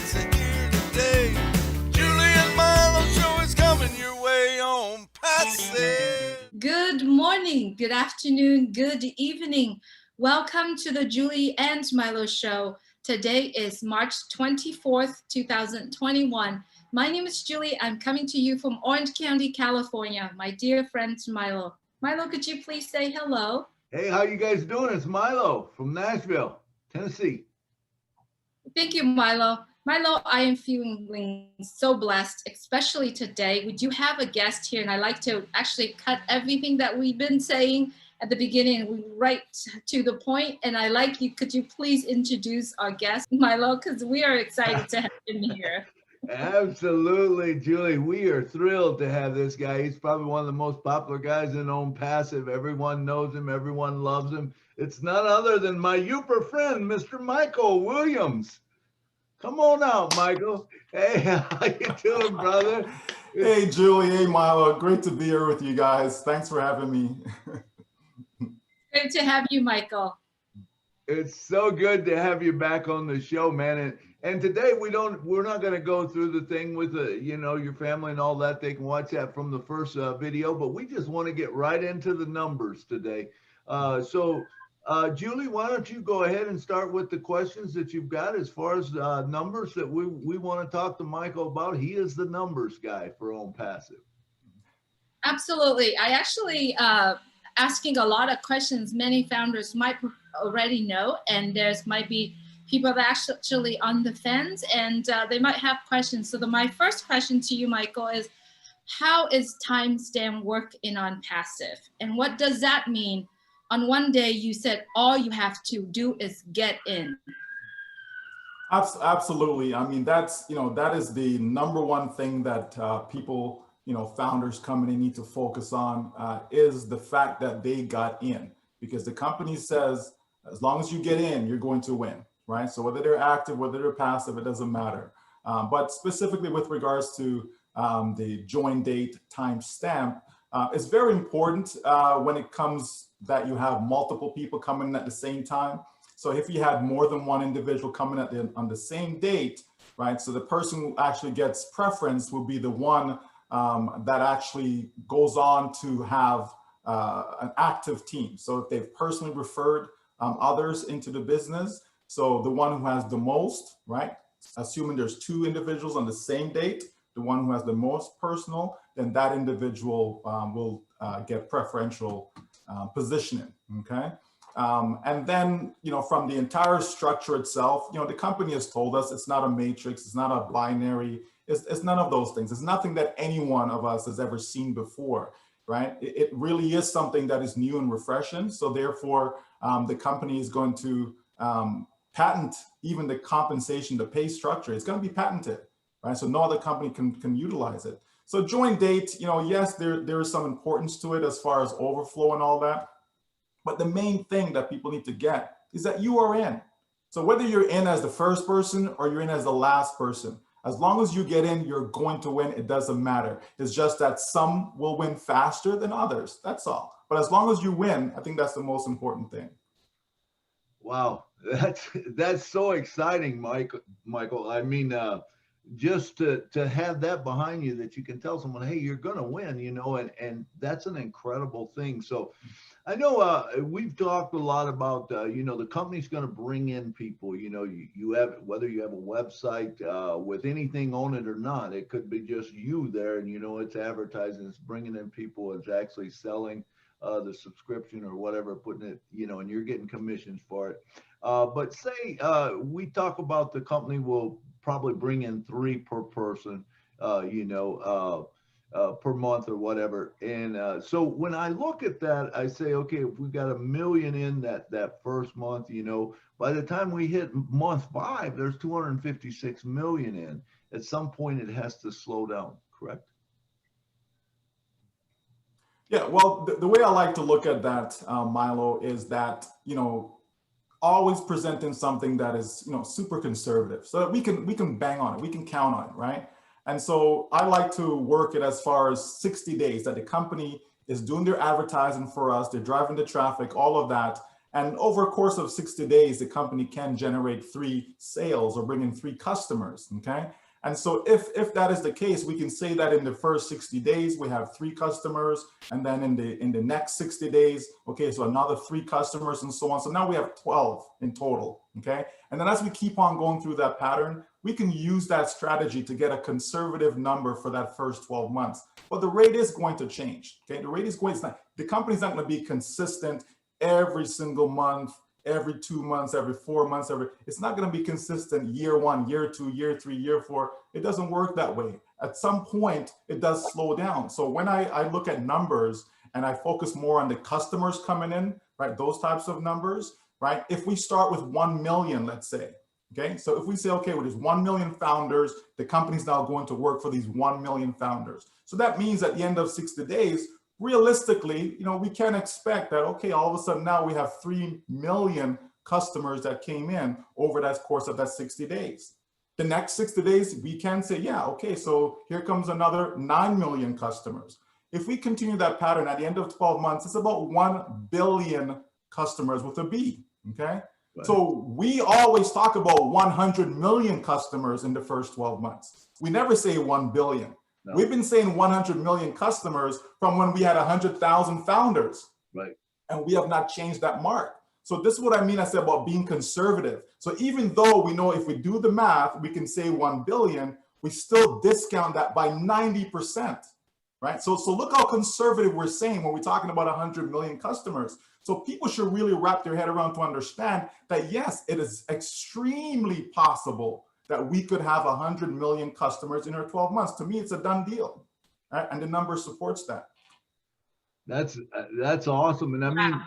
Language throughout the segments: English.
It's here today. Julie and Milo show is coming your way on Passive. Good morning, good afternoon, good evening. Welcome to the Julie and Milo show. Today is March 24th, 2021. My name is Julie. I'm coming to you from Orange County, California. My dear friend Milo. Milo, could you please say hello? Hey, how you guys doing? It's Milo from Nashville, Tennessee. Thank you, Milo. Milo, I am feeling so blessed, especially today. We do have a guest here, and I like to actually cut everything that we've been saying at the beginning right to the point. And I like you, could you please introduce our guest, Milo, because we are excited to have him here. Absolutely, Julie. We are thrilled to have this guy. He's probably one of the most popular guys in Own Passive. Everyone knows him. Everyone loves him. It's none other than my Uper friend, Mr. Michael Williams. Come on out, Michael. Hey, how you doing, brother? Hey, Julie. Hey, Milo. Great to be here with you guys. Thanks for having me. Great to have you, Michael. It's so good to have you back on the show, man. And today we're not going to go through the thing with your family and all that. They can watch that from the first video, but we just want to get right into the numbers today. Julie, why don't you go ahead and start with the questions that you've got as far as numbers that we want to talk to Michael about. He is the numbers guy for Own Passive. Absolutely. I actually asking a lot of questions many founders might already know, and there's might be people that actually on the fence, and they might have questions. So my first question to you, Michael, is how is timestamp work in On Passive? And what does that mean? On one day you said all you have to do is get in. Absolutely. I mean, that is the number one thing that people, founders coming in need to focus on is the fact that they got in, because the company says, as long as you get in, you're going to win, right? So whether they're active, whether they're passive, it doesn't matter. But specifically with regards to the join date timestamp, it's very important when it comes that you have multiple people coming in at the same time. So if you had more than one individual coming on the same date, right? So the person who actually gets preference will be the one that actually goes on to have an active team. So if they've personally referred others into the business, so the one who has the most, right? Assuming there's two individuals on the same date, the one who has the most personal, then that individual will get preferential positioning, okay? And then, from the entire structure itself, the company has told us it's not a matrix, it's not a binary, it's none of those things. It's nothing that any one of us has ever seen before, right? It really is something that is new and refreshing. So therefore, the company is going to patent even the compensation, the pay structure. It's going to be patented, right? So no other company can utilize it. So join date, yes, there is some importance to it as far as overflow and all that. But the main thing that people need to get is that you are in. So whether you're in as the first person or you're in as the last person, as long as you get in, you're going to win. It doesn't matter. It's just that some will win faster than others. That's all. But as long as you win, I think that's the most important thing. Wow, that's so exciting, Michael. I mean, just to have that behind you, that you can tell someone, hey, you're going to win, and that's an incredible thing. So I know we've talked a lot about, the company's going to bring in people, you have, whether you have a website with anything on it or not, it could be just you there, and, it's advertising, it's bringing in people, it's actually selling the subscription or whatever, putting it, and you're getting commissions for it. But say we talk about the company will probably bring in 3 per person, per month or whatever. And so when I look at that, I say, okay, if we got $1 million in that first month, by the time we hit month 5, there's 256 million in. At some point, it has to slow down, correct? Yeah, well, the way I like to look at that, Milo, is that, always presenting something that is, super conservative, so that we can bang on it, we can count on it, right? And so I like to work it as far as 60 days that the company is doing their advertising for us, they're driving the traffic, all of that. And over a course of 60 days, the company can generate 3 sales or bring in 3 customers, okay? And so if that is the case, we can say that in the first 60 days, we have 3 customers, and then in the next 60 days, okay, so another 3 customers and so on. So now we have 12 in total, okay? And then as we keep on going through that pattern, we can use that strategy to get a conservative number for that first 12 months. But the rate is going to change, okay? The rate is going to, the company's not going to be consistent every single month, every 2 months, every 4 months, it's not going to be consistent year 1, year 2, year 3, year 4. It doesn't work that way. At some point, it does slow down. So when I look at numbers and I focus more on the customers coming in, right, those types of numbers, right? If we start with 1 million, let's say, okay? So if we say, okay, well, there's 1 million founders, the company's now going to work for these 1 million founders. So that means at the end of 60 days, realistically, you know, we can expect that, okay, all of a sudden now we have 3 million customers that came in over that course of that 60 days. The next 60 days, we can say, yeah, okay, so here comes another 9 million customers. If we continue that pattern at the end of 12 months, it's about 1 billion customers with a B, okay? Right. So we always talk about 100 million customers in the first 12 months. We never say 1 billion. No. We've been saying 100 million customers from when we had 100,000 founders. Right. And we have not changed that mark. So this is what I mean, I said about being conservative. So even though we know if we do the math, we can say 1 billion, we still discount that by 90%, right? So look how conservative we're saying when we're talking about 100 million customers. So people should really wrap their head around to understand that, yes, it is extremely possible that we could have 100 million customers in our 12 months. To me, it's a done deal, right? And the number supports that. That's awesome. And I mean,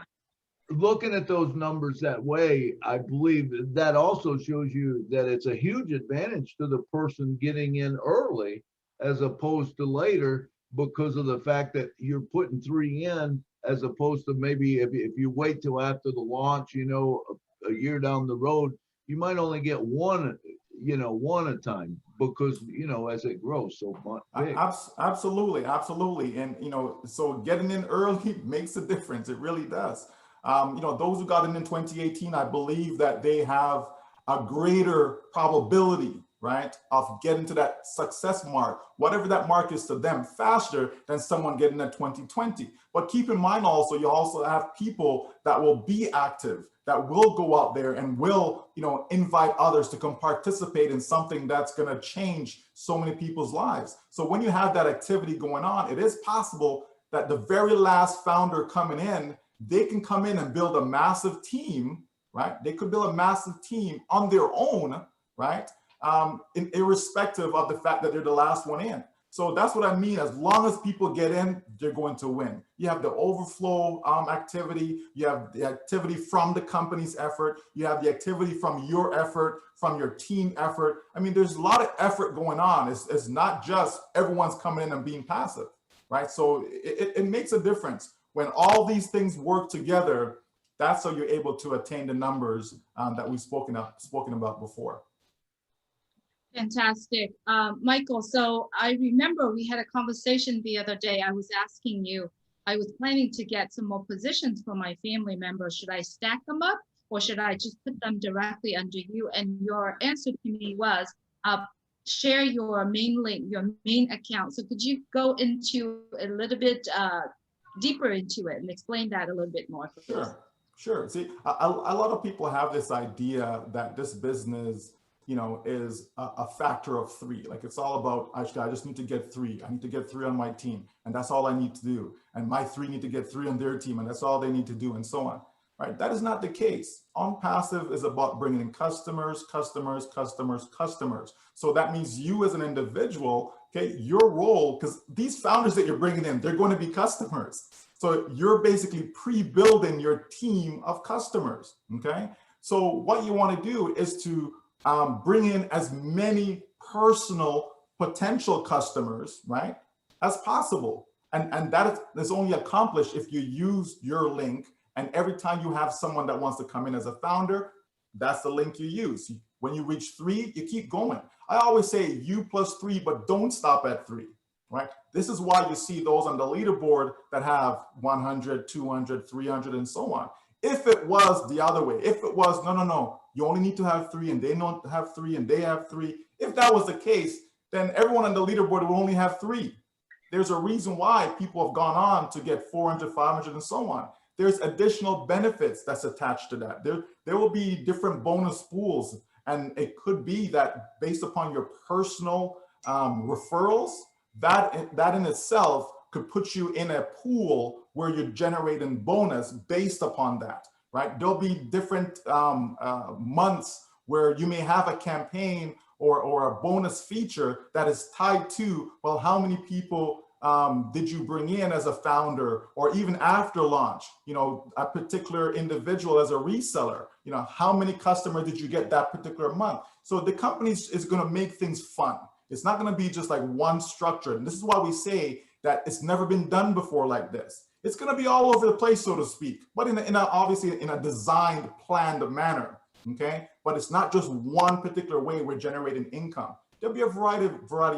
looking at those numbers that way, I believe that also shows you that it's a huge advantage to the person getting in early as opposed to later, because of the fact that you're putting 3 in, as opposed to maybe if you wait till after the launch, you know, a year down the road, you might only get one a time, because, you know, as it grows so big. Absolutely. And, you know, so getting in early makes a difference. It really does. You know, those who got in 2018, I believe that they have a greater probability, right, of getting to that success mark, whatever that mark is to them, faster than someone getting in 2020. But keep in mind also, you also have people that will be active, that will go out there and will, you know, invite others to come participate in something that's going to change so many people's lives. So when you have that activity going on, it is possible that the very last founder coming in, they can come in and build a massive team, right? They could build a massive team on their own, right? Irrespective of the fact that they're the last one in. So that's what I mean. As long as people get in, they're going to win. You have the overflow activity. You have the activity from the company's effort. You have the activity from your effort, from your team effort. I mean, there's a lot of effort going on. It's not just everyone's coming in and being passive, right? So it makes a difference. When all these things work together, that's how you're able to attain the numbers that we've spoken about before. Fantastic. Michael, so I remember we had a conversation the other day. I was asking you, I was planning to get some more positions for my family members. Should I stack them up, or should I just put them directly under you? And your answer to me was, share your main link, your main account. So could you go into a little bit deeper into it and explain that a little bit more? Sure. See, a lot of people have this idea that this business, you know, is a factor of 3. Like, it's all about, I just need to get 3. I need to get 3 on my team, and that's all I need to do. And my 3 need to get 3 on their team, and that's all they need to do, and so on. Right? That is not the case. OnPassive is about bringing in customers. So that means you as an individual, okay, your role, because these founders that you're bringing in, they're going to be customers. So you're basically pre-building your team of customers, okay? So what you want to do is to bring in as many personal potential customers, right, as possible. And that is only accomplished if you use your link. And every time you have someone that wants to come in as a founder, that's the link you use. When you reach 3, you keep going. I always say you plus 3, but don't stop at 3, right? This is why you see those on the leaderboard that have 100, 200, 300, and so on. If it was the other way, if it was, no, you only need to have 3 and they don't have 3 and they have 3. If that was the case, then everyone on the leaderboard will only have 3. There's a reason why people have gone on to get 400, 500, and so on. There's additional benefits that's attached to that. There will be different bonus pools, and it could be that based upon your personal referrals, that in itself could put you in a pool where you're generating bonus based upon that, right? There'll be different months where you may have a campaign or a bonus feature that is tied to, well, how many people did you bring in as a founder, or even after launch, a particular individual as a reseller, how many customers did you get that particular month? So the company is going to make things fun. It's not going to be just like one structure. And this is why we say that it's never been done before like this. It's going to be all over the place, so to speak, but obviously in a designed, planned manner. Okay, but it's not just one particular way we're generating income. There'll be a variety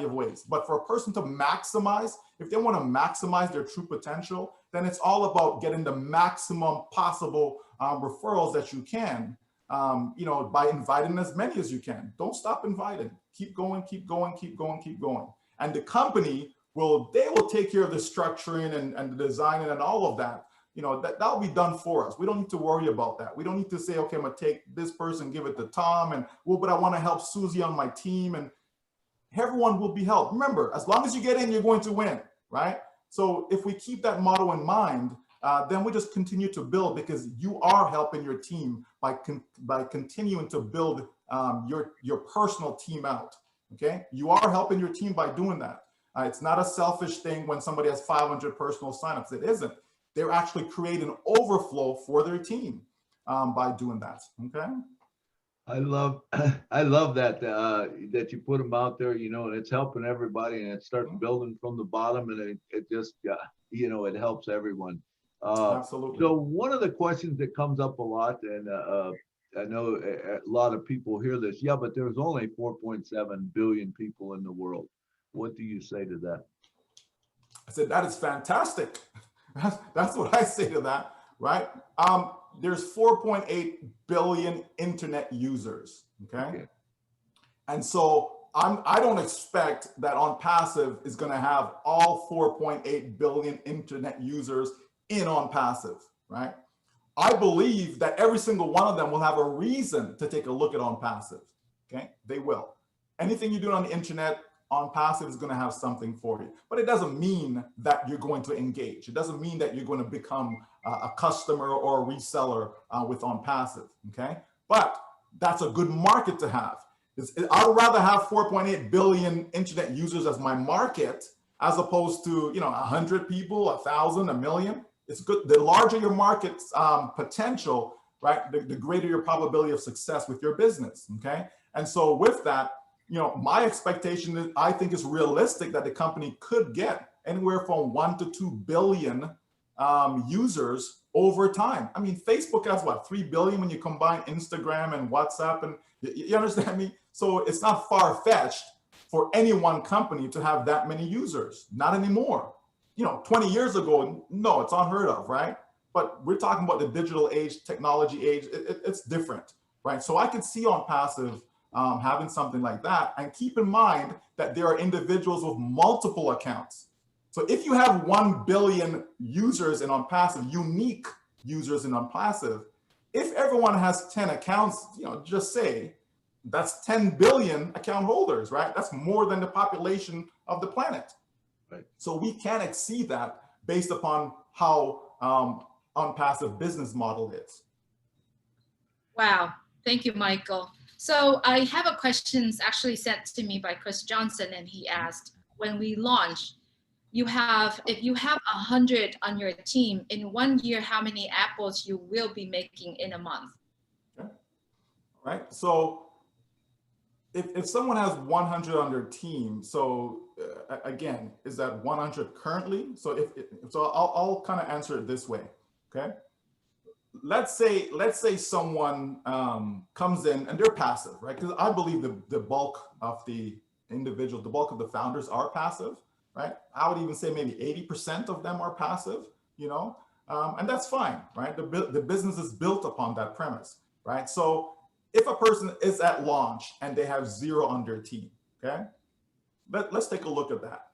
of ways. But for a person to maximize, if they want to maximize their true potential, then it's all about getting the maximum possible referrals that you can, by inviting as many as you can. Don't stop inviting. Keep going, keep going, keep going, keep going. And the company will take care of the structuring and the designing and all of that. That'll be done for us. We don't need to worry about that. We don't need to say, okay, I'm gonna take this person, give it to Tom, and but I want to help Susie on my team, and everyone will be helped. Remember, as long as you get in, you're going to win, right? So if we keep that motto in mind, then we just continue to build, because you are helping your team by continuing to build your personal team out. Okay, you are helping your team by doing that. It's not a selfish thing when somebody has 500 personal signups. It isn't. They're actually creating overflow for their team by doing that. Okay. I love that that you put them out there, and it's helping everybody, and it starts building from the bottom, and it just it helps everyone. Absolutely. So one of the questions that comes up a lot, and I know a lot of people hear this, yeah, but there's only 4.7 billion people in the world. What do you say to that? I said, that is fantastic. That's what I say to that, right? There's 4.8 billion internet users, okay? And so I don't expect that On Passive is gonna have all 4.8 billion internet users in On Passive, right? I believe that every single one of them will have a reason to take a look at On Passive, okay? They will. Anything you do on the internet, On Passive is going to have something for you, but it doesn't mean that you're going to engage. It doesn't mean that you're going to become a customer or a reseller with On Passive, okay? But that's a good market to have. I would rather have 4.8 billion internet users as my market, as opposed to 100 people, 1,000, 1 million. It's good. The larger your market's potential, right, the greater your probability of success with your business, okay? And so with that, my expectation is, I think it's realistic that the company could get anywhere from 1 to 2 billion users over time. I mean, Facebook has what, 3 billion when you combine Instagram and WhatsApp, and you understand me? So it's not far-fetched for any one company to have that many users. Not anymore. 20 years ago, no, it's unheard of, right? But we're talking about the digital age, technology age. It's different, right? So I could see On Passive having something like that. And keep in mind that there are individuals with multiple accounts. So if you have 1 billion users in On Passive, unique users in On Passive, if everyone has 10 accounts, just say that's 10 billion account holders, right? That's more than the population of the planet. Right. So we can exceed that based upon how On Passive business model is. Wow. Thank you, Michael. So I have a question actually sent to me by Chris Johnson, and he asked, when we launch, if you have 100 on your team, in 1 year, how many apples you will be making in a month? Okay. All right. So if someone has 100 on their team, so again, is that 100 currently? So I'll kind of answer it this way. Okay. Let's say someone comes in and they're passive, right? Because I believe the bulk of the individual, the bulk of the founders are passive, right? I would even say maybe 80% of them are passive, And that's fine, right? The business is built upon that premise, right? So if a person is at launch and they have 0 on their team, okay? Let's take a look at that.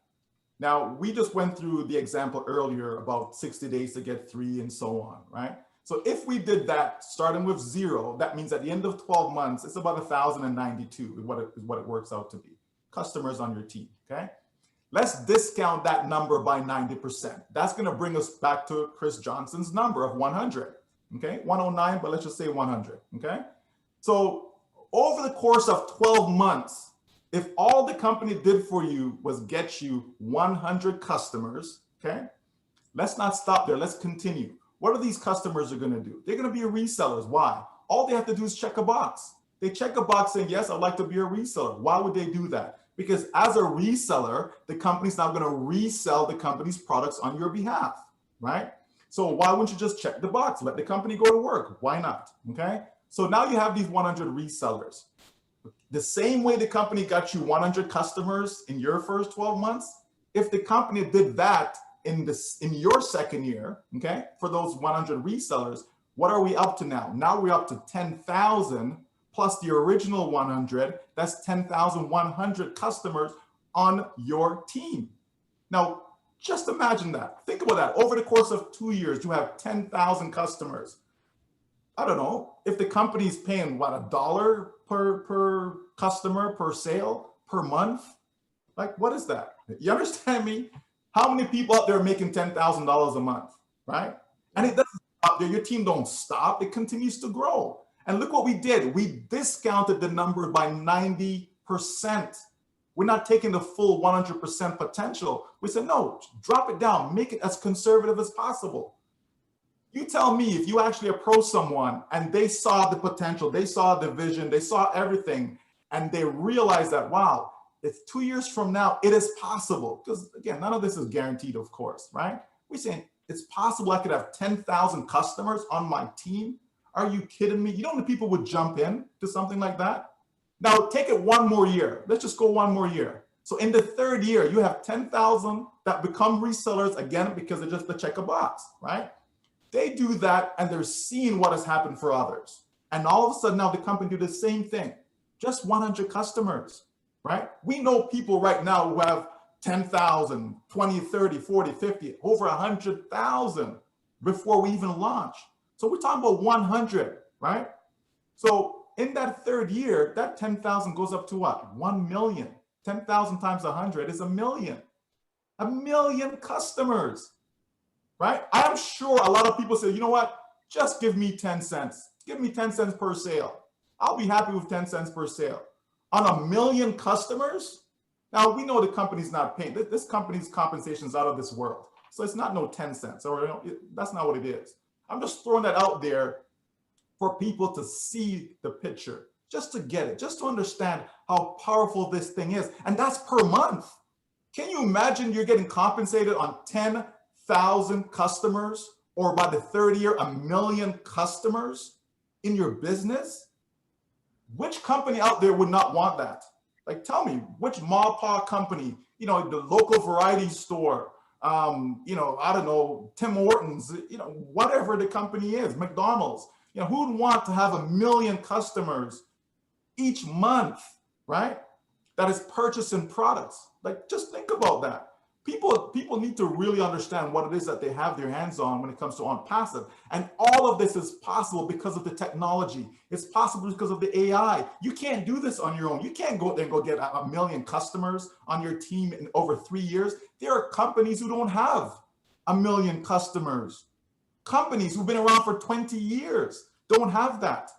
Now, we just went through the example earlier about 60 days to get 3 and so on, right? So if we did that starting with 0, that means at the end of 12 months, it's about 1,092 is what it works out to be. Customers on your team, okay? Let's discount that number by 90%. That's gonna bring us back to Chris Johnson's number of 100, okay? 109, but let's just say 100, okay? So over the course of 12 months, if all the company did for you was get you 100 customers, okay? Let's not stop there, let's continue. What are these customers are gonna do? They're gonna be resellers, why? All they have to do is check a box. They check a box saying, yes, I'd like to be a reseller. Why would they do that? Because as a reseller, the company's now gonna resell the company's products on your behalf, right? So why wouldn't you just check the box? Let the company go to work, why not, okay? So now you have these 100 resellers. The same way the company got you 100 customers in your first 12 months, if the company did that in your second year, okay, for those 100 resellers, what are we up to now? Now we're up to 10,000 plus the original 100, that's 10,100 customers on your team. Now, just imagine that. Think about that. Over the course of 2 years, you have 10,000 customers. I don't know, if the company's paying, what, $1 per customer, per sale, per month? Like, what is that? You understand me? How many people out there are making $10,000 a month, right? And it doesn't stop there. Your team don't stop. It continues to grow. And look what we did. We discounted the number by 90%. We're not taking the full 100% potential. We said, no, drop it down. Make it as conservative as possible. You tell me if you actually approach someone and they saw the potential, they saw the vision, they saw everything, and they realized that, wow, it's 2 years from now, it is possible. Because again, none of this is guaranteed, of course, right? We're saying it's possible I could have 10,000 customers on my team. Are you kidding me? You know how many people would jump in to something like that? Now take it one more year. Let's just go one more year. So in the third year, you have 10,000 that become resellers again because they're just to check a box, right? They do that and they're seeing what has happened for others. And all of a sudden now the company do the same thing, just 100 customers, right? We know people right now who have 10,000, 20, 30, 40, 50, over 100,000 before we even launch. So we're talking about 100, right? So in that third year, that 10,000 goes up to what? 1 million. 10,000 times 100 is 1 million. 1 million customers. Right? I'm sure a lot of people say, you know what? Just give me 10 cents. Give me 10 cents per sale. I'll be happy with 10 cents per sale. On 1 million customers? Now, we know the company's not paying. This company's compensation is out of this world. So it's not no 10 cents. Or, you know, that's not what it is. I'm just throwing that out there for people to see the picture, just to get it, just to understand how powerful this thing is. And that's per month. Can you imagine you're getting compensated on 10,000 customers, or by the third year, 1 million customers in your business? Which company out there would not want that? Like, tell me, which ma pa company, you know, the local variety store, you know, I don't know, Tim Hortons, you know, whatever the company is, McDonald's, you know, who would want to have 1 million customers each month, right? That is purchasing products. Like, just think about that. People need to really understand what it is that they have their hands on when it comes to OnPassive. And all of this is possible because of the technology. It's possible because of the AI. You can't do this on your own. You can't go there and go get 1 million customers on your team in over 3 years. There are companies who don't have 1 million customers. Companies who've been around for 20 years don't have that.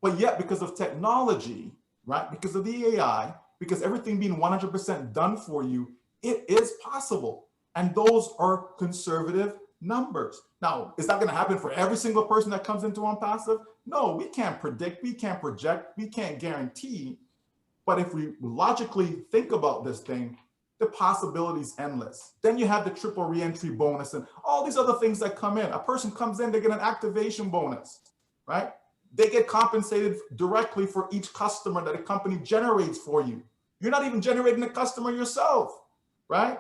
But yet, because of technology, right? Because of the AI, because everything being 100% done for you, it is possible. And those are conservative numbers. Now, is that going to happen for every single person that comes into OnPassive? No, we can't predict, we can't project, we can't guarantee. But if we logically think about this thing, the possibility is endless. Then you have the triple reentry bonus and all these other things that come in. A person comes in, they get an activation bonus, right? They get compensated directly for each customer that a company generates for you. You're not even generating a customer yourself, right?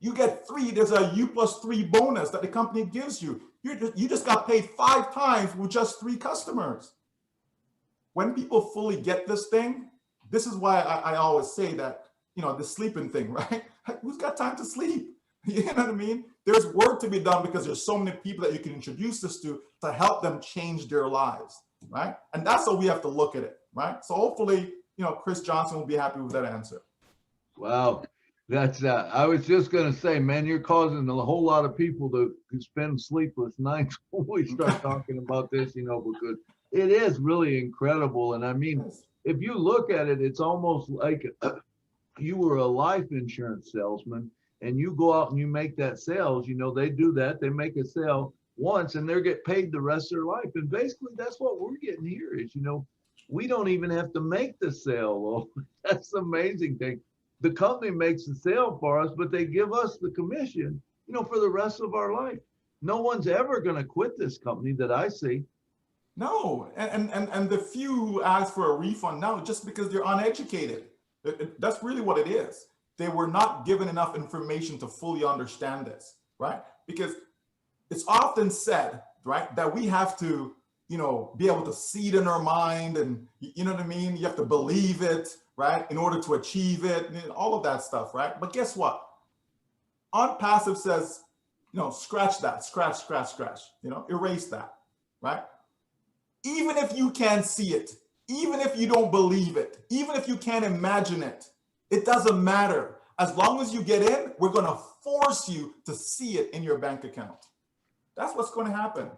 You get 3, there's a U+3 bonus that the company gives you. You just got paid 5 times with just 3 customers. When people fully get this thing, this is why I always say that, the sleeping thing, right? Who's got time to sleep? You know what I mean? There's work to be done because there's so many people that you can introduce this to help them change their lives, right? And that's how we have to look at it, right? So hopefully, Chris Johnson will be happy with that answer. Wow. That's, I was just going to say, man, you're causing a whole lot of people to spend sleepless nights when we start talking about this, because it is really incredible. And I mean, if you look at it, it's almost like you were a life insurance salesman and you go out and you make that sales, they do that. They make a sale once and they get paid the rest of their life. And basically that's what we're getting here is, we don't even have to make the sale. Oh, that's the amazing thing. The company makes the sale for us, but they give us the commission, for the rest of our life. No one's ever going to quit this company that I see. No, and the few ask for a refund now just because they're uneducated. That's really what it is. They were not given enough information to fully understand this, right? Because it's often said, right, that we have to, be able to see it in our mind and, you know what I mean? You have to believe it, right, in order to achieve it, and all of that stuff, right? But guess what? OnPassive says, scratch that, scratch, erase that, right? Even if you can't see it, even if you don't believe it, even if you can't imagine it, it doesn't matter. As long as you get in, we're going to force you to see it in your bank account. That's what's going to happen,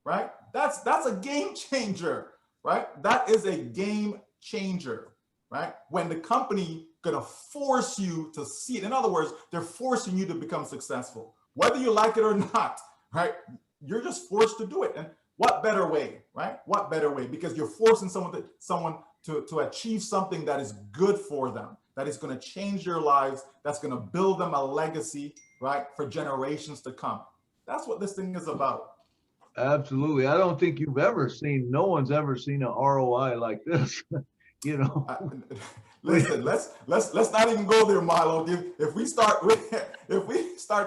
right? That's a game changer, right? That is a game changer, right? When the company going to force you to see it. In other words, they're forcing you to become successful, whether you like it or not, right? You're just forced to do it. And what better way, right? What better way? Because you're forcing someone to achieve something that is good for them, that is going to change their lives, that's going to build them a legacy, right, for generations to come. That's what this thing is about. Absolutely. I don't think no one's ever seen an ROI like this. Listen, let's not even go there, Milo. If we start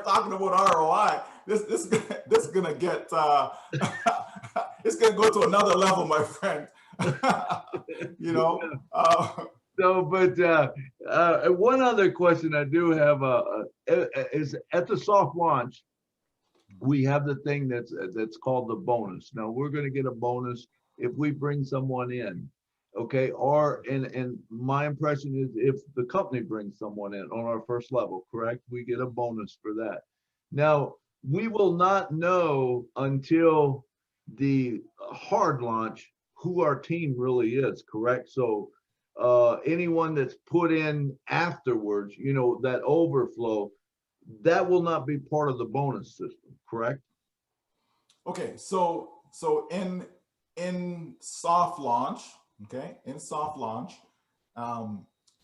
talking about ROI, this is gonna get it's gonna go to another level, my friend. One other question I do have is at the soft launch, we have the thing that's called the bonus. Now we're going to get a bonus if we bring someone in, okay? And my impression is if the company brings someone in on our first level, correct? We get a bonus for that. Now we will not know until the hard launch who our team really is, correct? So anyone that's put in afterwards, that overflow, that will not be part of the bonus system, correct? Okay, so in soft launch, okay,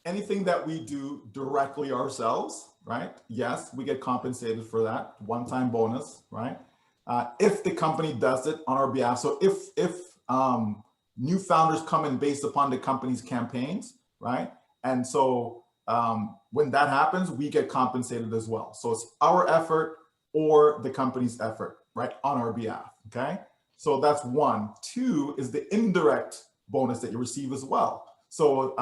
anything that we do directly ourselves, right? Yes, we get compensated for that one-time bonus, right? If the company does it on our behalf, so if new founders come in based upon the company's campaigns, right? And so when that happens, we get compensated as well. So it's our effort or the company's effort, right, on our behalf, okay? So that's one. Two is the indirect bonus that you receive as well. So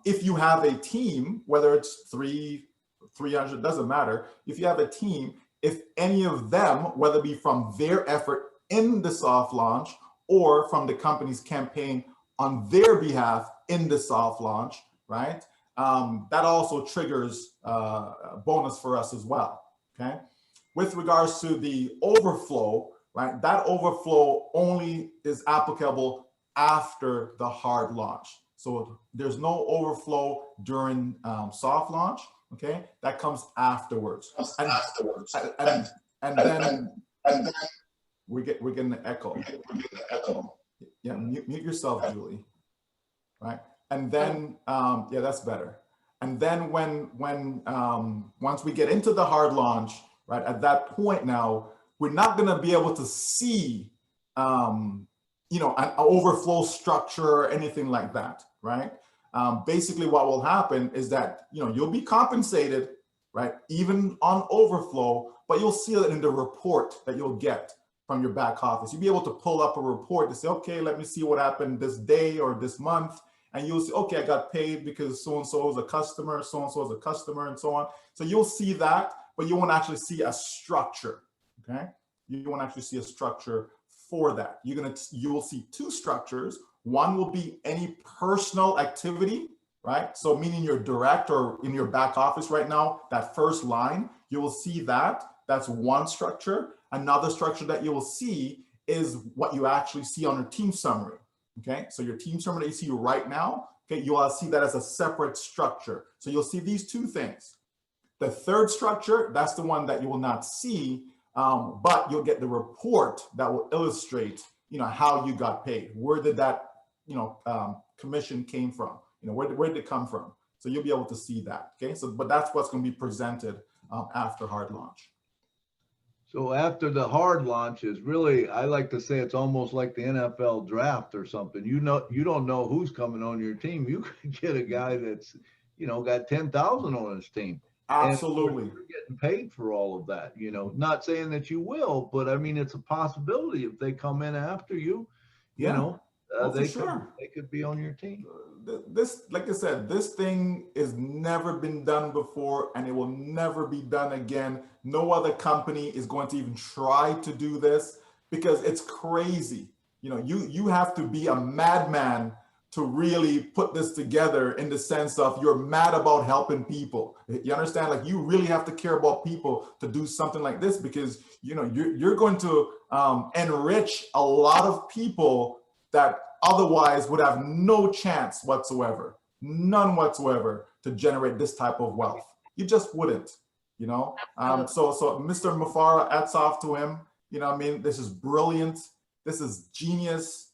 if you have a team, whether it's 300, doesn't matter. If you have a team, if any of them, whether it be from their effort in the soft launch or from the company's campaign on their behalf in the soft launch, right? That also triggers a bonus for us as well, okay? With regards to the overflow, right? That overflow only is applicable after the hard launch. So there's no overflow during soft launch, okay? That comes afterwards. And then we're getting an echo. Yeah, mute yourself, Julie. Right, and then yeah, that's better. And then when once we get into the hard launch, right, at that point now, we're not going to be able to see an overflow structure or anything like that, right? Basically, what will happen is that you'll be compensated right? Even on overflow, but you'll see it in the report that you'll get from your back office. You'll be able to pull up a report to say, okay, let me see what happened this day or this month. And you'll see, okay, I got paid because so-and-so is a customer, so-and-so is a customer, and so on. So you'll see that, but you won't actually see a structure, okay? You won't actually see a structure for that. You will see two structures. One will be any personal activity, right? So meaning your direct or in your back office right now, that first line, you will see that. That's one structure. Another structure that you will see is what you actually see on your team summary. Okay, so your team summary that you see right now, okay, you'll see that as a separate structure. So you'll see these two things. The third structure, that's the one that you will not see, but you'll get the report that will illustrate, how you got paid. Where did that, commission came from? Where did it come from? So you'll be able to see that. Okay, so but that's what's going to be presented after hard launch. So after the hard launch is really, I like to say it's almost like the NFL draft or something. You don't know who's coming on your team. You could get a guy that's, got 10,000 on his team. Absolutely. And you're getting paid for all of that, not saying that you will, but I mean, it's a possibility if they come in after you, they could be on your team. This, like I said, this thing has never been done before, and it will never be done again. No other company is going to even try to do this because it's crazy. You have to be a madman to really put this together in the sense of you're mad about helping people. You understand? Like you really have to care about people to do something like this because you're going to enrich a lot of people that otherwise would have no chance whatsoever, none whatsoever, to generate this type of wealth. You just wouldn't, So Mr. Mufara, hats off to him. This is brilliant. This is genius.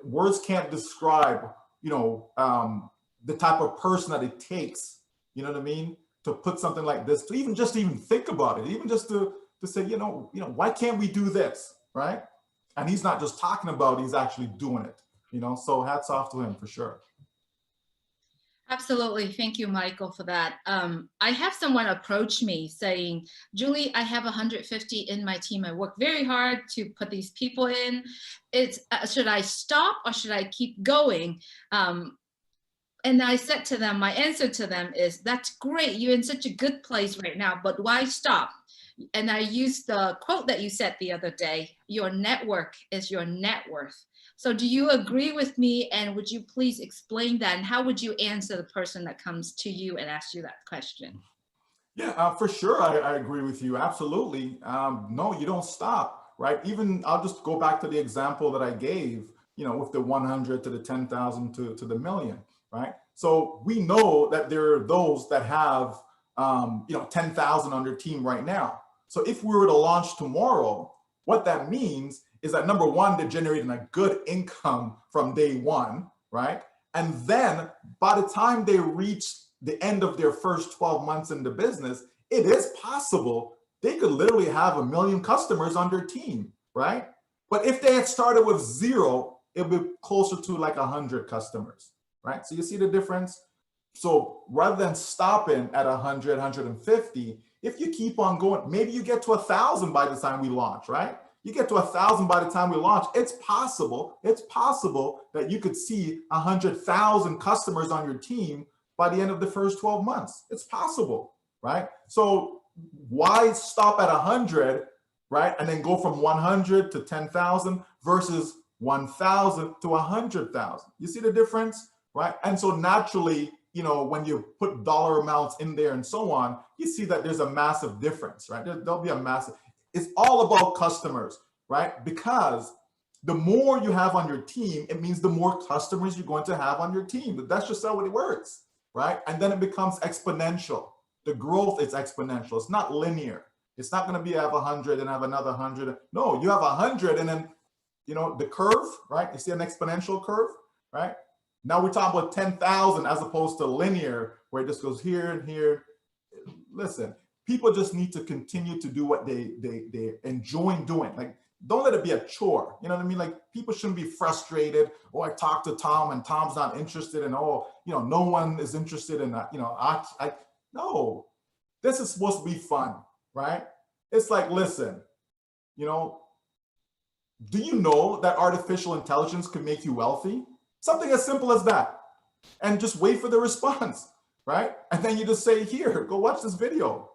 Words can't describe, the type of person that it takes, to put something like this, to even think about it, even just to say, why can't we do this, right? And he's not just talking about it, he's actually doing it, so hats off to him for sure. Absolutely. Thank you, Michael, for that. I have someone approach me saying, Julie, I have 150 in my team. I work very hard to put these people in. Should I stop or should I keep going? And I said to them, my answer to them is, that's great. You're in such a good place right now, but why stop? And I used the quote that you said the other day, your network is your net worth. So do you agree with me? And would you please explain that? And how would you answer the person that comes to you and asks you that question? Yeah, for sure. I agree with you. Absolutely. No, you don't stop, right? Even I'll just go back to the example that I gave, with the 100 to the 10,000 to the million, right? So we know that there are those that have, 10,000 on their team right now. So if we were to launch tomorrow, what that means is that number one, they're generating a good income from day one, right? And then by the time they reach the end of their first 12 months in the business, it is possible they could literally have 1 million customers on their team, right? But if they had started with 0, it would be closer to like 100 customers, right? So you see the difference? So rather than stopping at 100, 150, if you keep on going, maybe you get to 1,000 by the time we launch, right? You get to 1,000 by the time we launch. It's possible that you could see 100,000 customers on your team by the end of the first 12 months. It's possible, right? So why stop at 100, right? And then go from 100 to 10,000 versus 1,000 to 100,000. You see the difference, right? And so naturally, when you put dollar amounts in there and so on, you see that there's a massive difference, right? There'll be a massive, it's all about customers, right? Because the more you have on your team, it means the more customers you're going to have on your team. That's just how it works, right? And then it becomes exponential. The growth is exponential. It's not linear. It's not going to be have 100 and have another 100. No, you have 100 and then, the curve, right? You see an exponential curve, right? Now we're talking about 10,000 as opposed to linear, where it just goes here and here. Listen, people just need to continue to do what they enjoy doing. Like, don't let it be a chore. You know what I mean? Like, people shouldn't be frustrated. Oh, I talked to Tom and Tom's not interested, and no one is interested in that. No, This is supposed to be fun, right? It's like, listen, you know, do you know that artificial intelligence could make you wealthy? Something as simple as that. And just wait for the response, right? And then you just say, here, go watch this video,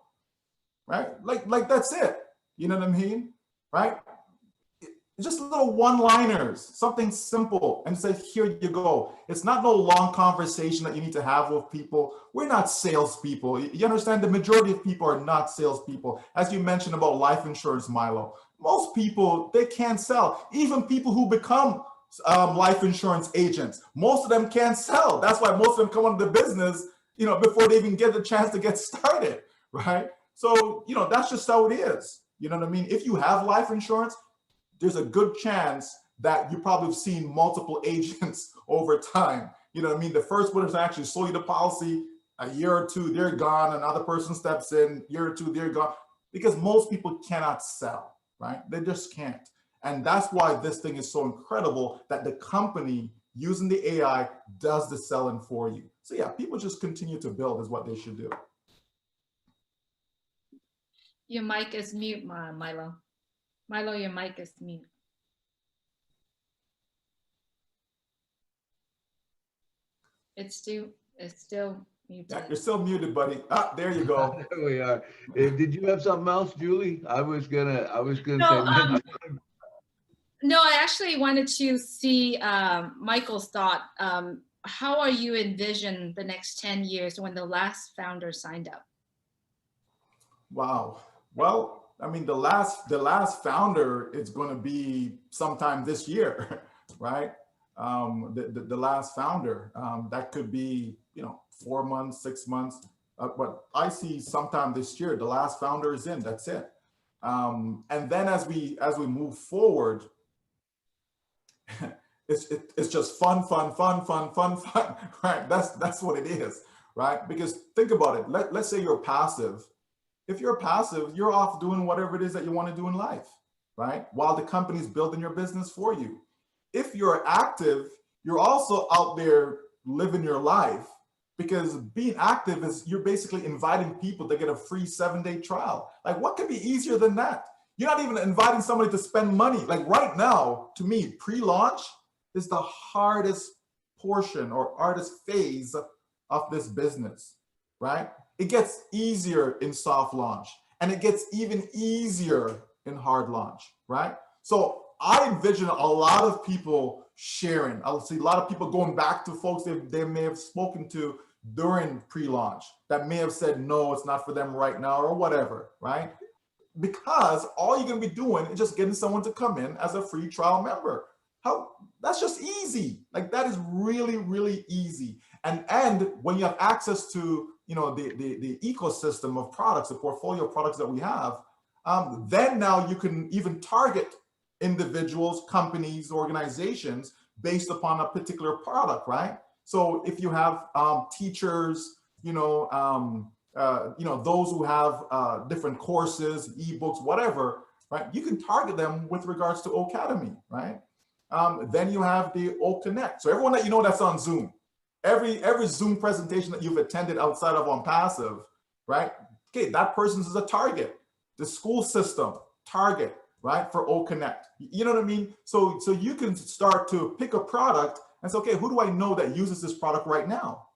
right? Like that's it. You know what I mean? Right? Just little one-liners, something simple, and say, here you go. It's not no long conversation that you need to have with people. We're not salespeople. You understand? The majority of people are not salespeople. As you mentioned about life insurance, Milo, most people, they can't sell. Even people who become life insurance agents, most of them can't sell. That's why most of them come into the business, you know, before they even get the chance to get started, right? So, you know, that's just how it is. You know what I mean? If you have life insurance, there's a good chance that you probably have seen multiple agents over time. You know what I mean? The first one is actually sold you the policy, a year or two, they're gone. Another person steps in, year or two, they're gone. Because most people cannot sell, right? They just can't. And that's why this thing is so incredible that the company using the AI does the selling for you. So yeah, people just continue to build is what they should do. Your mic is mute, Milo. Milo, your mic is mute. It's still muted. Yeah, you're still muted, buddy. Ah, there you go. There we are. Did you have something else, Julie? I was gonna No, say. no, I actually wanted to see Michael's thought. How are you envision the next 10 years when the last founder signed up? Wow. Well, I mean, the last founder is going to be sometime this year, right? The last founder, that could be, you know, 4 months, 6 months, but I see sometime this year, the last founder is in, that's it. And then as we move forward, it's just fun, right? That's what it is, right? Because think about it. Let's say you're passive. If you're passive, you're off doing whatever it is that you want to do in life, right? While the company's building your business for you. If you're active, you're also out there living your life, because being active is you're basically inviting people to get a free 7-day trial. Like, what could be easier than that? You're not even inviting somebody to spend money. Like right now, to me, pre-launch is the hardest portion or hardest phase of this business, right? It gets easier in soft launch and it gets even easier in hard launch, right? So I envision a lot of people sharing. I'll see a lot of people going back to folks they may have spoken to during pre-launch that may have said, no, it's not for them right now or whatever, right? Because all you're gonna be doing is just getting someone to come in as a free trial member. That's just easy. Like that is really, really easy. And when you have access to, you know, the ecosystem of products, the portfolio of products that we have, then now you can even target individuals, companies, organizations based upon a particular product, right? So if you have teachers, those who have different courses, ebooks, whatever, right? You can target them with regards to Ocademy, right? Then you have the O Connect. So everyone that you know that's on Zoom, every Zoom presentation that you've attended outside of on passive, right? Okay, that person is a target. The school system, target, right? For O Connect. You know what I mean? So you can start to pick a product and say, okay, who do I know that uses this product right now?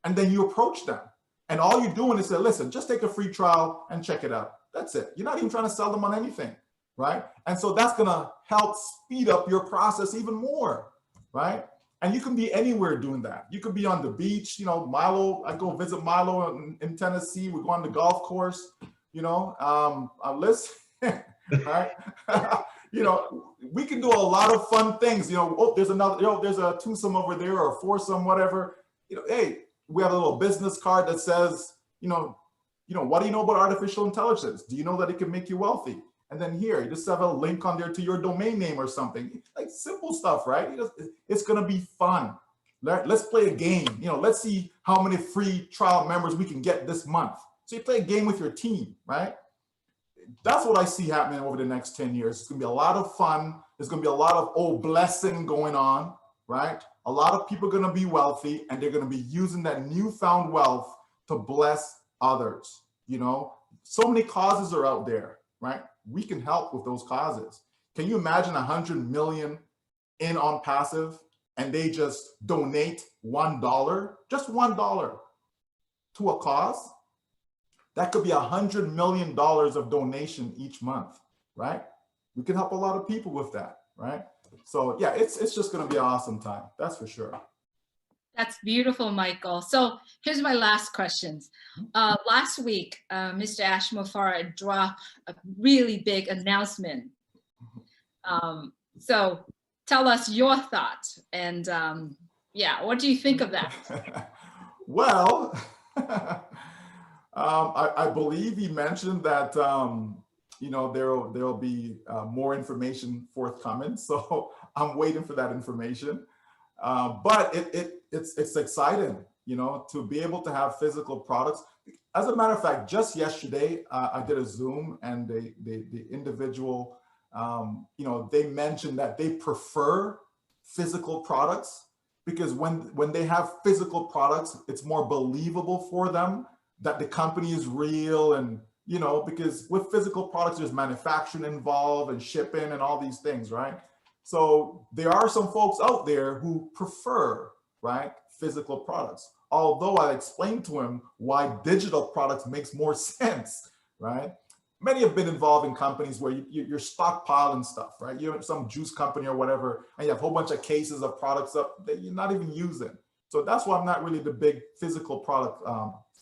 And then you approach them. And all you're doing is say, listen, just take a free trial and check it out. That's it. You're not even trying to sell them on anything, right? And so that's gonna help speed up your process even more, right? And you can be anywhere doing that. You could be on the beach, Milo, I go visit Milo in Tennessee. We go on the golf course, listen, right? We can do a lot of fun things. There's another, there's a twosome over there or a foursome, whatever. Hey, we have a little business card that says, what do you know about artificial intelligence? Do you know that it can make you wealthy? And then here, you just have a link on there to your domain name or something. Like simple stuff, right? It's gonna be fun. Let's play a game. Let's see how many free trial members we can get this month. So you play a game with your team, right? That's what I see happening over the next 10 years. It's gonna be a lot of fun. There's gonna be a lot of blessing going on, right? A lot of people are gonna be wealthy and they're gonna be using that newfound wealth to bless others. You know, so many causes are out there, right? We can help with those causes. Can you imagine 100 million in on passive and they just donate $1, just $1 to a cause? That could be $100 million of donation each month, right? We can help a lot of people with that, right? So yeah, it's just going to be an awesome time. That's for sure. That's beautiful, Michael. So here's my last questions. Last week, Mr. Ashmofara dropped a really big announcement. So tell us your thoughts, and yeah, what do you think of that? Well, I believe he mentioned that you know, there'll be more information forthcoming. So I'm waiting for that information. But it's exciting, you know, to be able to have physical products. As a matter of fact, just yesterday, I did a Zoom, and the individual, you know, they mentioned that they prefer physical products because when they have physical products, it's more believable for them that the company is real. And, you know, because with physical products, there's manufacturing involved and shipping and all these things, right? So there are some folks out there who prefer, right, physical products. Although I explained to him why digital products makes more sense, right? Many have been involved in companies where you're stockpiling stuff, right? You're some juice company or whatever, and you have a whole bunch of cases of products up that you're not even using. So that's why I'm not really the big physical product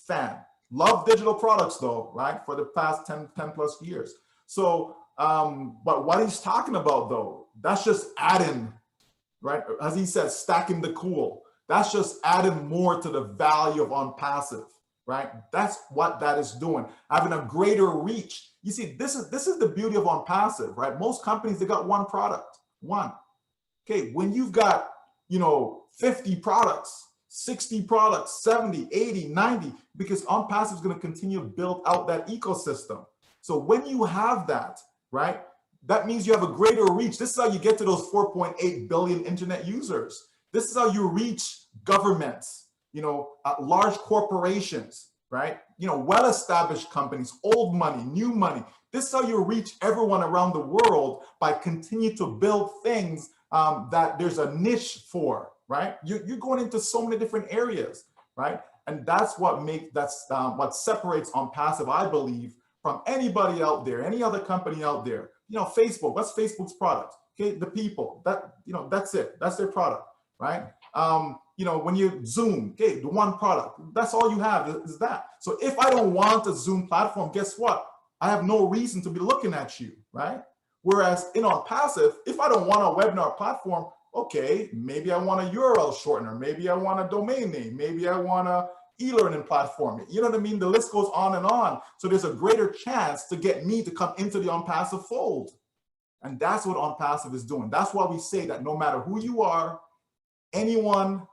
fan. Love digital products though, right? For the past 10 plus years. So, but what he's talking about though, that's just adding, right? As he said, stacking the cool. That's just adding more to the value of on passive, right? That's what that is doing, having a greater reach. You see, this is the beauty of on passive, right? Most companies, they got one product, one. Okay, when you've got, you know, 50 products, 60 products, 70, 80, 90, because on passive is going to continue to build out that ecosystem. So when you have that, right, that means you have a greater reach. This is how you get to those 4.8 billion internet users. This is how you reach governments, you know, large corporations, right? You know, well-established companies, old money, new money. This is how you reach everyone around the world by continuing to build things that there's a niche for, right? You're going into so many different areas, right? And that's what what separates on passive, I believe, from anybody out there, any other company out there. You know, Facebook, what's Facebook's product? Okay, the people, that, you know, that's it. That's their product, right? You know, when you Zoom, okay, the one product, that's all you have is that. So if I don't want a Zoom platform, guess what? I have no reason to be looking at you, right? Whereas in on passive, if I don't want a webinar platform, okay, maybe I want a URL shortener, maybe I want a domain name, maybe I want a e-learning platform. You know what I mean? The list goes on and on. So there's a greater chance to get me to come into the on passive fold. And that's what on passive is doing. That's why we say that no matter who you are, anyone,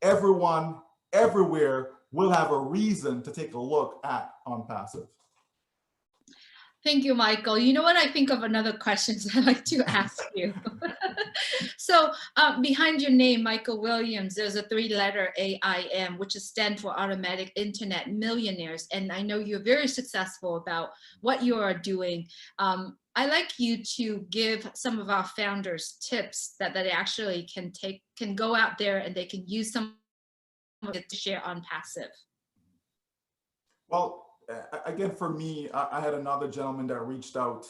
everyone, everywhere will have a reason to take a look at on passive. Thank you, Michael. You know what? I think of another question I'd like to ask you. So behind your name, Michael Williams, there's a 3-letter AIM, which is stand for Automatic Internet Millionaires. And I know you're very successful about what you are doing. I'd like you to give some of our founders tips that they actually can go out there and they can use some of it to share on passive. Well, again, for me, I had another gentleman that reached out.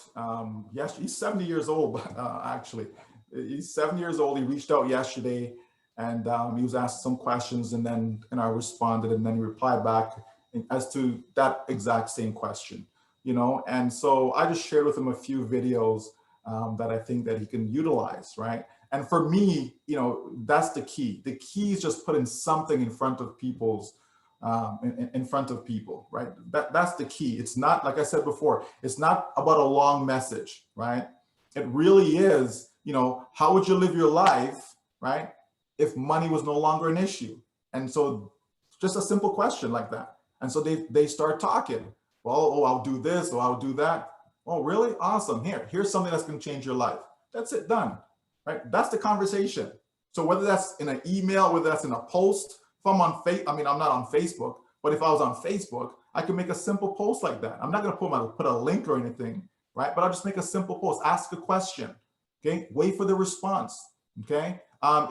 Yes, he's 70 years old, actually. He's 7 years old. He reached out yesterday, and he was asked some questions, and I responded, and then he replied back as to that exact same question, you know. And so I just shared with him a few videos that I think that he can utilize, right? And for me, you know, that's the key. The key is just putting something in front of people's in front of people, right? That's the key. It's not, like I said before, it's not about a long message, right? It really is, you know, how would you live your life, right, if money was no longer an issue? And so just a simple question like that. And so they start talking. Well, oh, I'll do this, or I'll do that. Oh, really? Awesome. Here's something that's going to change your life. That's it, done, right? That's the conversation. So whether that's in an email, whether that's in a post, if I'm on I'm not on Facebook, but if I was on Facebook, I can make a simple post like that. I'm not going to put a link or anything, right? But I'll just make a simple post, ask a question, okay? Wait for the response, okay?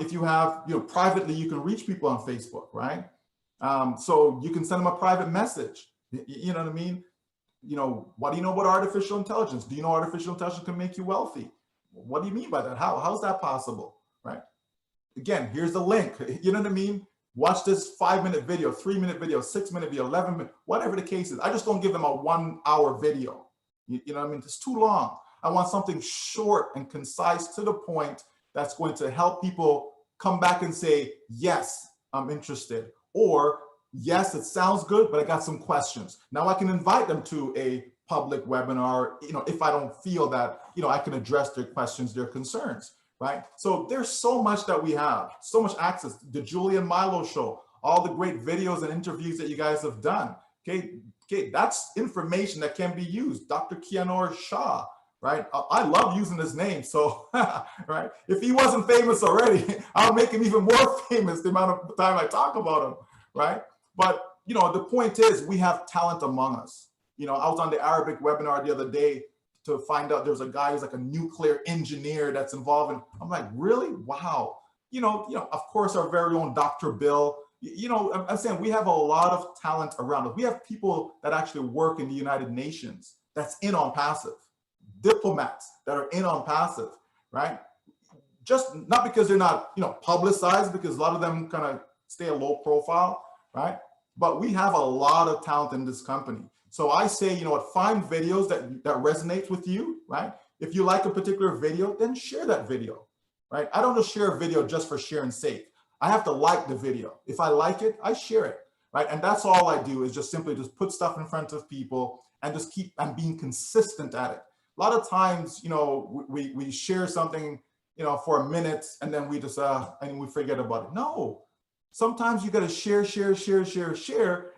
If you have, privately, you can reach people on Facebook, right? So you can send them a private message. You know what I mean? What do you know about artificial intelligence? Do you know artificial intelligence can make you wealthy? What do you mean by that? How's that possible, right? Again, here's the link. You know what I mean? Watch this 5-minute video, 3-minute video, 6-minute video, 11-minute, whatever the case is. I just don't give them a 1-hour video. You know what I mean? It's too long. I want something short and concise to the point that's going to help people come back and say, yes, I'm interested. Or, yes, it sounds good, but I got some questions. Now I can invite them to a public webinar, if I don't feel that, I can address their questions, their concerns. Right? So there's so much that we have, so much access. The Julie and Milo show, all the great videos and interviews that you guys have done. Okay, that's information that can be used. Dr. Kianor Shah, right? I love using his name. So, right? If he wasn't famous already, I'll make him even more famous the amount of time I talk about him, right? But, the point is we have talent among us. I was on the Arabic webinar the other day to find out there's a guy who's like a nuclear engineer that's involved in, I'm like, really? Wow. Of course, our very own Dr. Bill, I'm saying we have a lot of talent around us. We have people that actually work in the United Nations that's in on passive, diplomats that are in on passive, right? Just not because they're not, publicized, because a lot of them kind of stay a low profile, right? But we have a lot of talent in this company. So I say, find videos that resonates with you, right? If you like a particular video, then share that video, right? I don't just share a video just for sharing's sake. I have to like the video. If I like it, I share it, right? And that's all I do is just simply just put stuff in front of people and just keep being consistent at it. A lot of times, we share something, for a minute and then we just, and we forget about it. No, sometimes you got to share.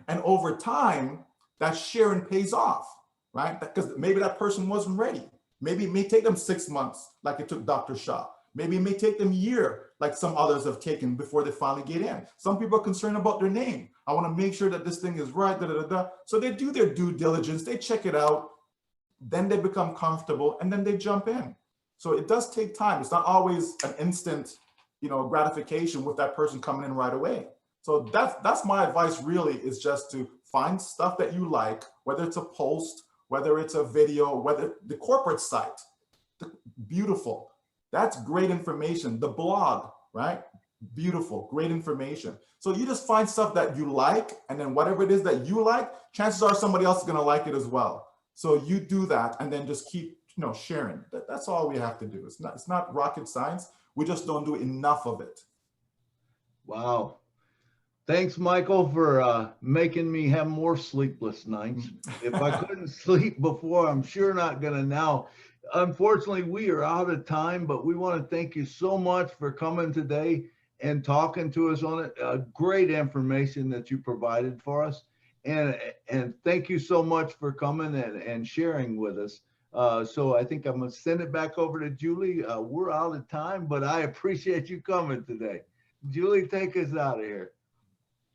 And over time, that sharing pays off, right? Because maybe that person wasn't ready. Maybe it may take them 6 months, like it took Dr. Shah. Maybe it may take them a year, like some others have taken before they finally get in. Some people are concerned about their name. I want to make sure that this thing is right, So they do their due diligence, they check it out, then they become comfortable, and then they jump in. So it does take time. It's not always an instant, gratification with that person coming in right away. So that's my advice really, is just to find stuff that you like, whether it's a post, whether it's a video, whether the corporate site, beautiful. That's great information. The blog, right? Beautiful, great information. So you just find stuff that you like, and then whatever it is that you like, chances are somebody else is going to like it as well. So you do that and then just keep, sharing. That's all we have to do. It's not rocket science. We just don't do enough of it. Wow. Thanks, Michael, for making me have more sleepless nights. If I couldn't sleep before, I'm sure not going to now. Unfortunately, we are out of time, but we want to thank you so much for coming today and talking to us on it. Great information that you provided for us. And thank you so much for coming and sharing with us. So I think I'm going to send it back over to Julie. We're out of time, but I appreciate you coming today. Julie, take us out of here.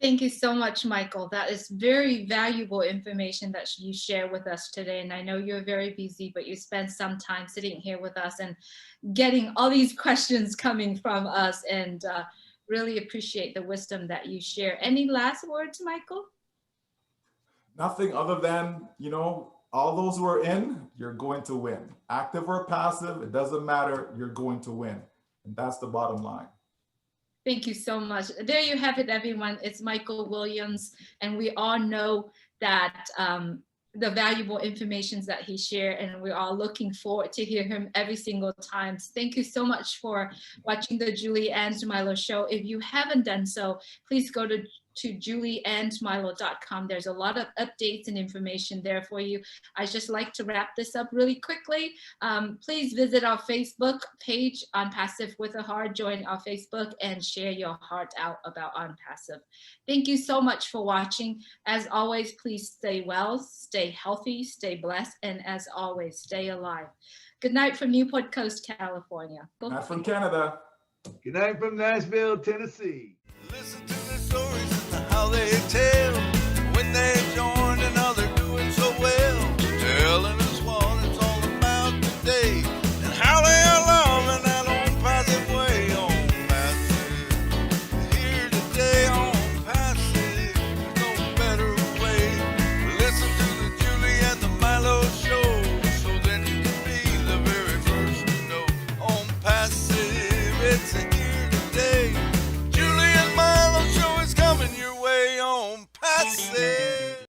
Thank you so much, Michael. That is very valuable information that you share with us today. And I know you're very busy, but you spent some time sitting here with us and getting all these questions coming from us, and really appreciate the wisdom that you share. Any last words, Michael? Nothing other than, all those who are in, you're going to win. Active or passive, it doesn't matter, you're going to win. And that's the bottom line. Thank you so much. There you have it, everyone. It's Michael Williams, and we all know that the valuable information that he shared, and we're all looking forward to hear him every single time. Thank you so much for watching the Julie and Milo show. If you haven't done so, please go to julieandmilo.com. There's a lot of updates and information there for you. I just like to wrap this up really quickly. Please visit our Facebook page, On Passive with a Heart. Join our Facebook and share your heart out about On Passive. Thank you so much for watching. As always, please stay well, stay healthy, stay blessed, and as always, stay alive. Good night from Newport Coast, California. Good night from Canada. Good night from Nashville, Tennessee. Listen to the stories and how they tell when they joined another. passe.